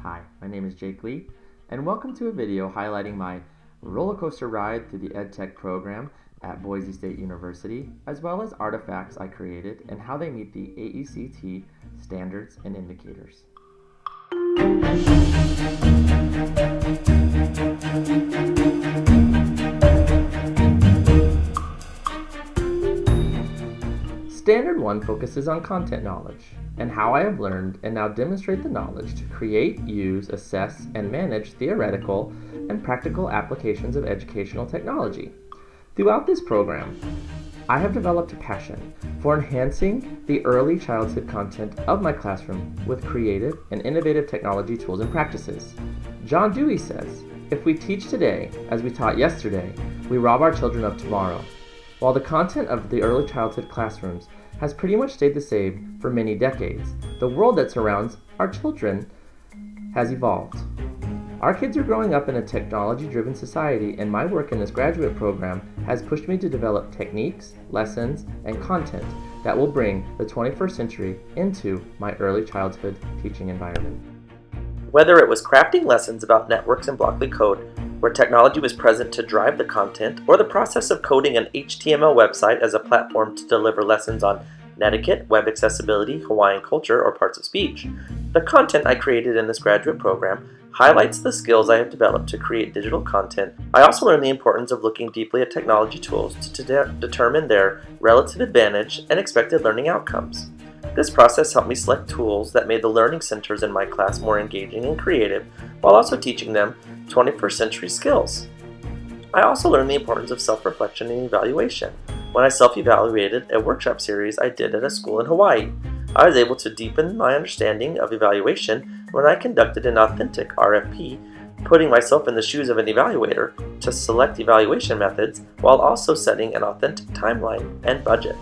Hi, my name is Jake Lee, and welcome to a video highlighting my roller coaster ride through the EdTech program at Boise State University, as well as artifacts I created and how they meet the AECT standards and indicators. Standard 1 focuses on content knowledge and how I have learned and now demonstrate the knowledge to create, use, assess, and manage theoretical and practical applications of educational technology. Throughout this program, I have developed a passion for enhancing the early childhood content of my classroom with creative and innovative technology tools and practices. John Dewey says, "If we teach today as we taught yesterday, we rob our children of tomorrow." While the content of the early childhood classrooms has pretty much stayed the same for many decades, the world that surrounds our children has evolved. Our kids are growing up in a technology-driven society, and my work in this graduate program has pushed me to develop techniques, lessons, and content that will bring the 21st century into my early childhood teaching environment. Whether it was crafting lessons about networks and Blockly code, where technology was present to drive the content, or the process of coding an HTML website as a platform to deliver lessons on netiquette, web accessibility, Hawaiian culture, or parts of speech, the content I created in this graduate program highlights the skills I have developed to create digital content. I also learned the importance of looking deeply at technology tools to determine their relative advantage and expected learning outcomes. This process helped me select tools that made the learning centers in my class more engaging and creative, while also teaching them 21st century skills. I also learned the importance of self-reflection and evaluation. When I self-evaluated a workshop series I did at a school in Hawaii, I was able to deepen my understanding of evaluation when I conducted an authentic RFP, putting myself in the shoes of an evaluator to select evaluation methods while also setting an authentic timeline and budget.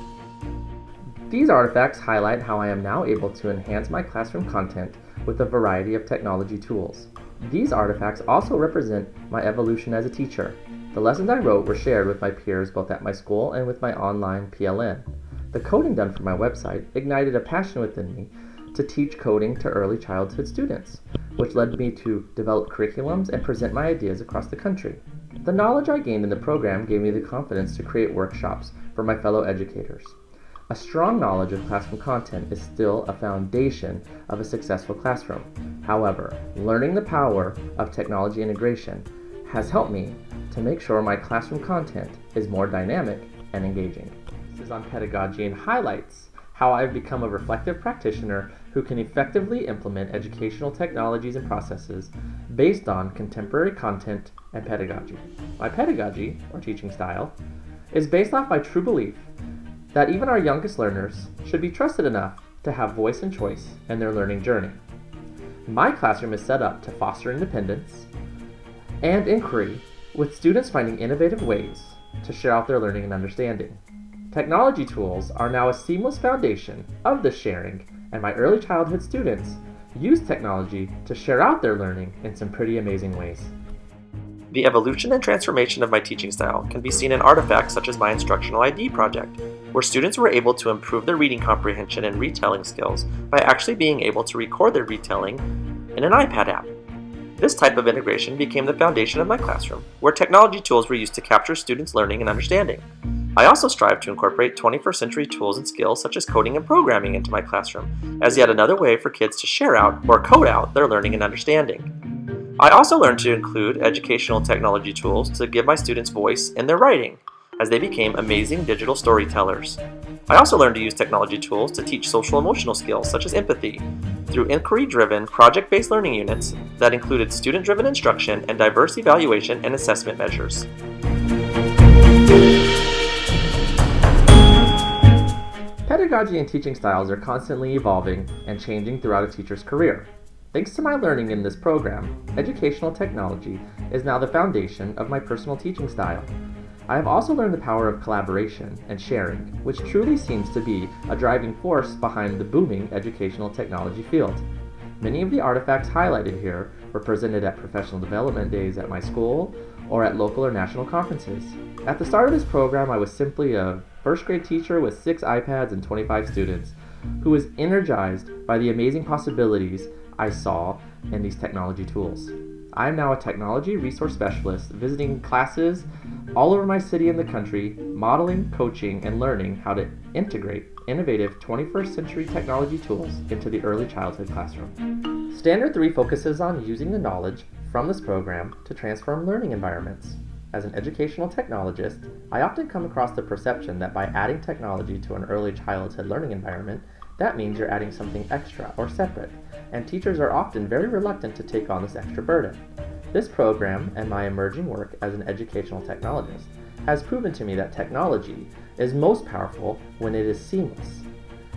These artifacts highlight how I am now able to enhance my classroom content with a variety of technology tools. These artifacts also represent my evolution as a teacher. The lessons I wrote were shared with my peers both at my school and with my online PLN. The coding done for my website ignited a passion within me to teach coding to early childhood students, which led me to develop curriculums and present my ideas across the country. The knowledge I gained in the program gave me the confidence to create workshops for my fellow educators. A strong knowledge of classroom content is still a foundation of a successful classroom. However, learning the power of technology integration has helped me to make sure my classroom content is more dynamic and engaging. This is on pedagogy and highlights how I've become a reflective practitioner who can effectively implement educational technologies and processes based on contemporary content and pedagogy. My pedagogy, or teaching style, is based off my true belief that even our youngest learners should be trusted enough to have voice and choice in their learning journey. My classroom is set up to foster independence and inquiry, with students finding innovative ways to share out their learning and understanding. Technology tools are now a seamless foundation of this sharing, and my early childhood students use technology to share out their learning in some pretty amazing ways. The evolution and transformation of my teaching style can be seen in artifacts such as my Instructional ID project, where students were able to improve their reading comprehension and retelling skills by actually being able to record their retelling in an iPad app. This type of integration became the foundation of my classroom, where technology tools were used to capture students' learning and understanding. I also strive to incorporate 21st century tools and skills such as coding and programming into my classroom, as yet another way for kids to share out or code out their learning and understanding. I also learned to include educational technology tools to give my students voice in their writing, as they became amazing digital storytellers. I also learned to use technology tools to teach social emotional skills such as empathy through inquiry-driven, project-based learning units that included student-driven instruction and diverse evaluation and assessment measures. Pedagogy and teaching styles are constantly evolving and changing throughout a teacher's career. Thanks to my learning in this program, educational technology is now the foundation of my personal teaching style. I have also learned the power of collaboration and sharing, which truly seems to be a driving force behind the booming educational technology field. Many of the artifacts highlighted here were presented at professional development days at my school or at local or national conferences. At the start of this program, I was simply a first grade teacher with 6 iPads and 25 students who was energized by the amazing possibilities I saw in these technology tools. I am now a technology resource specialist visiting classes all over my city and the country, modeling, coaching, and learning how to integrate innovative 21st century technology tools into the early childhood classroom. Standard 3 focuses on using the knowledge from this program to transform learning environments. As an educational technologist, I often come across the perception that by adding technology to an early childhood learning environment, that means you're adding something extra or separate, and teachers are often very reluctant to take on this extra burden. This program and my emerging work as an educational technologist has proven to me that technology is most powerful when it is seamless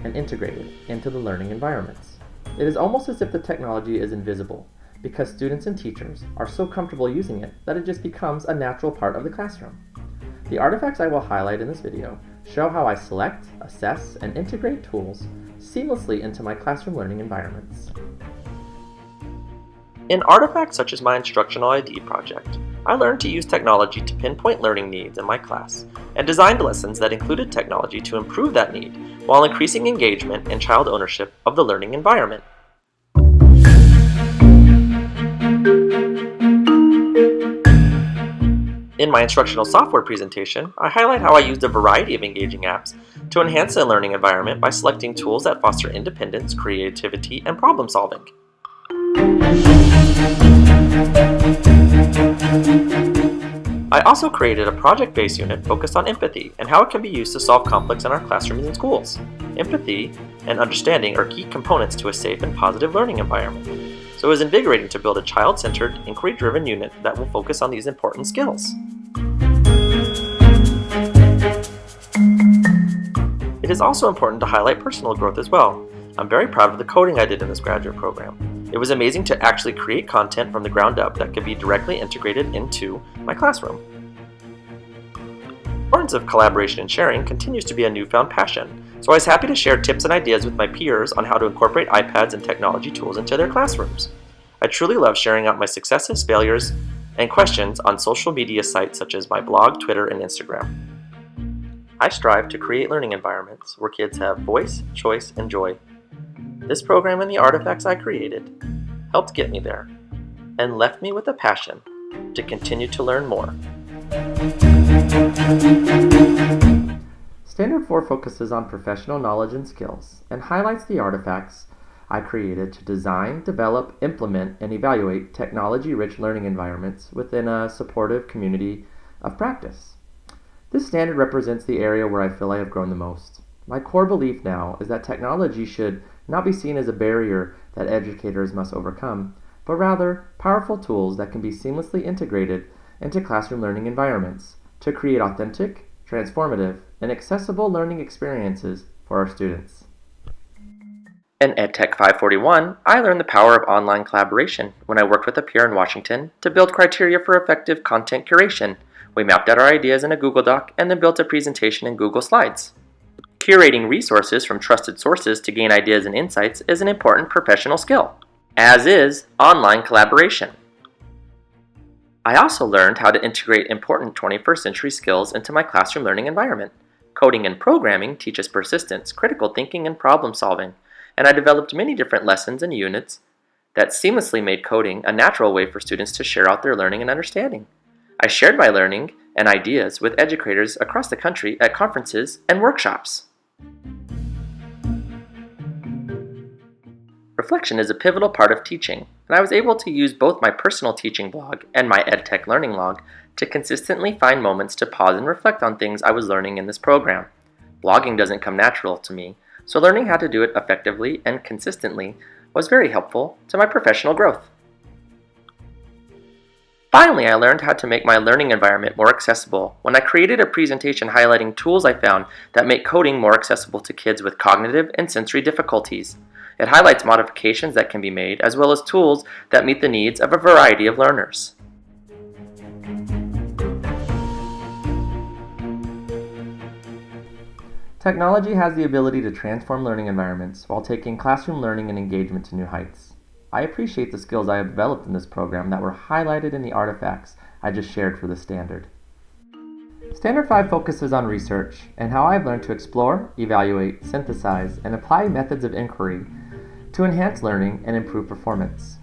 and integrated into the learning environments. It is almost as if the technology is invisible, because students and teachers are so comfortable using it that it just becomes a natural part of the classroom. The artifacts I will highlight in this video show how I select, assess, and integrate tools seamlessly into my classroom learning environments. In artifacts such as my Instructional ID project, I learned to use technology to pinpoint learning needs in my class and designed lessons that included technology to improve that need while increasing engagement and child ownership of the learning environment. In my instructional software presentation, I highlight how I used a variety of engaging apps to enhance the learning environment by selecting tools that foster independence, creativity, and problem solving. I also created a project-based unit focused on empathy and how it can be used to solve conflicts in our classrooms and schools. Empathy and understanding are key components to a safe and positive learning environment. So it was invigorating to build a child-centered, inquiry-driven unit that will focus on these important skills. It is also important to highlight personal growth as well. I'm very proud of the coding I did in this graduate program. It was amazing to actually create content from the ground up that could be directly integrated into my classroom. The importance of collaboration and sharing continues to be a newfound passion, so I was happy to share tips and ideas with my peers on how to incorporate iPads and technology tools into their classrooms. I truly love sharing out my successes, failures, and questions on social media sites such as my blog, Twitter, and Instagram. I strive to create learning environments where kids have voice, choice, and joy. This program and the artifacts I created helped get me there and left me with a passion to continue to learn more. Standard 4 focuses on professional knowledge and skills and highlights the artifacts I created to design, develop, implement, and evaluate technology-rich learning environments within a supportive community of practice. This standard represents the area where I feel I have grown the most. My core belief now is that technology should not be seen as a barrier that educators must overcome, but rather powerful tools that can be seamlessly integrated into classroom learning environments to create authentic, transformative, and accessible learning experiences for our students. In EdTech 541, I learned the power of online collaboration when I worked with a peer in Washington to build criteria for effective content curation. We mapped out our ideas in a Google Doc and then built a presentation in Google Slides. Curating resources from trusted sources to gain ideas and insights is an important professional skill, as is online collaboration. I also learned how to integrate important 21st century skills into my classroom learning environment. Coding and programming teaches persistence, critical thinking, and problem solving, and I developed many different lessons and units that seamlessly made coding a natural way for students to share out their learning and understanding. I shared my learning and ideas with educators across the country at conferences and workshops. Reflection is a pivotal part of teaching, and I was able to use both my personal teaching blog and my EdTech learning log to consistently find moments to pause and reflect on things I was learning in this program. Blogging doesn't come natural to me, so learning how to do it effectively and consistently was very helpful to my professional growth. Finally, I learned how to make my learning environment more accessible when I created a presentation highlighting tools I found that make coding more accessible to kids with cognitive and sensory difficulties. It highlights modifications that can be made, as well as tools that meet the needs of a variety of learners. Technology has the ability to transform learning environments while taking classroom learning and engagement to new heights. I appreciate the skills I have developed in this program that were highlighted in the artifacts I just shared for the standard. Standard 5 focuses on research and how I've learned to explore, evaluate, synthesize, and apply methods of inquiry to enhance learning and improve performance.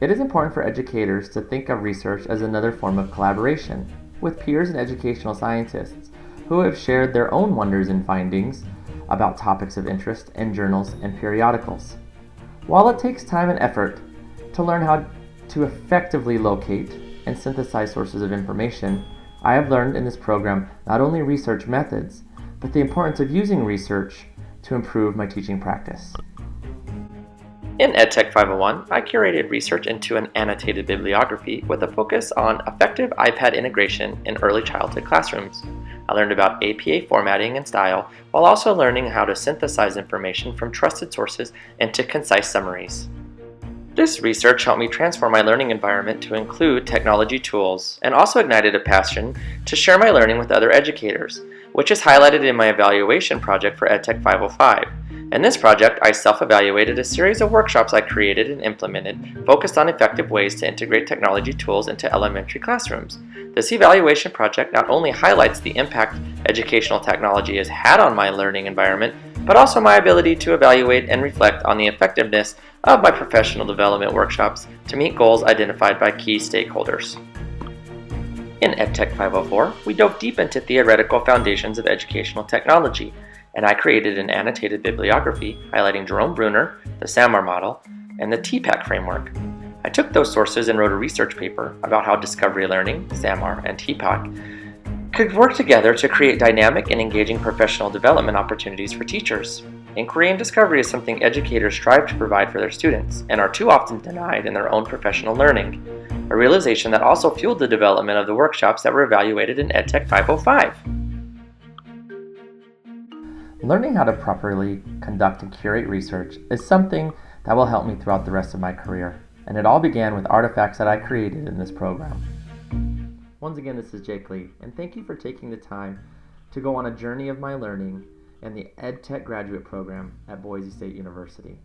It is important for educators to think of research as another form of collaboration with peers and educational scientists who have shared their own wonders and findings about topics of interest in journals and periodicals. While it takes time and effort to learn how to effectively locate and synthesize sources of information, I have learned in this program not only research methods, but the importance of using research to improve my teaching practice. In EdTech 501, I curated research into an annotated bibliography with a focus on effective iPad integration in early childhood classrooms. I learned about APA formatting and style, while also learning how to synthesize information from trusted sources into concise summaries. This research helped me transform my learning environment to include technology tools, and also ignited a passion to share my learning with other educators, which is highlighted in my evaluation project for EdTech 505. In this project, I self-evaluated a series of workshops I created and implemented focused on effective ways to integrate technology tools into elementary classrooms. This evaluation project not only highlights the impact educational technology has had on my learning environment, but also my ability to evaluate and reflect on the effectiveness of my professional development workshops to meet goals identified by key stakeholders. In EdTech 504, we dove deep into theoretical foundations of educational technology, and I created an annotated bibliography highlighting Jerome Bruner, the SAMR model, and the TPACK framework. I took those sources and wrote a research paper about how discovery learning, SAMR, and TPACK could work together to create dynamic and engaging professional development opportunities for teachers. Inquiry and discovery is something educators strive to provide for their students and are too often denied in their own professional learning, a realization that also fueled the development of the workshops that were evaluated in EdTech 505. Learning how to properly conduct and curate research is something that will help me throughout the rest of my career, and it all began with artifacts that I created in this program. Once again, this is Jake Lee, and thank you for taking the time to go on a journey of my learning in the EdTech graduate program at Boise State University.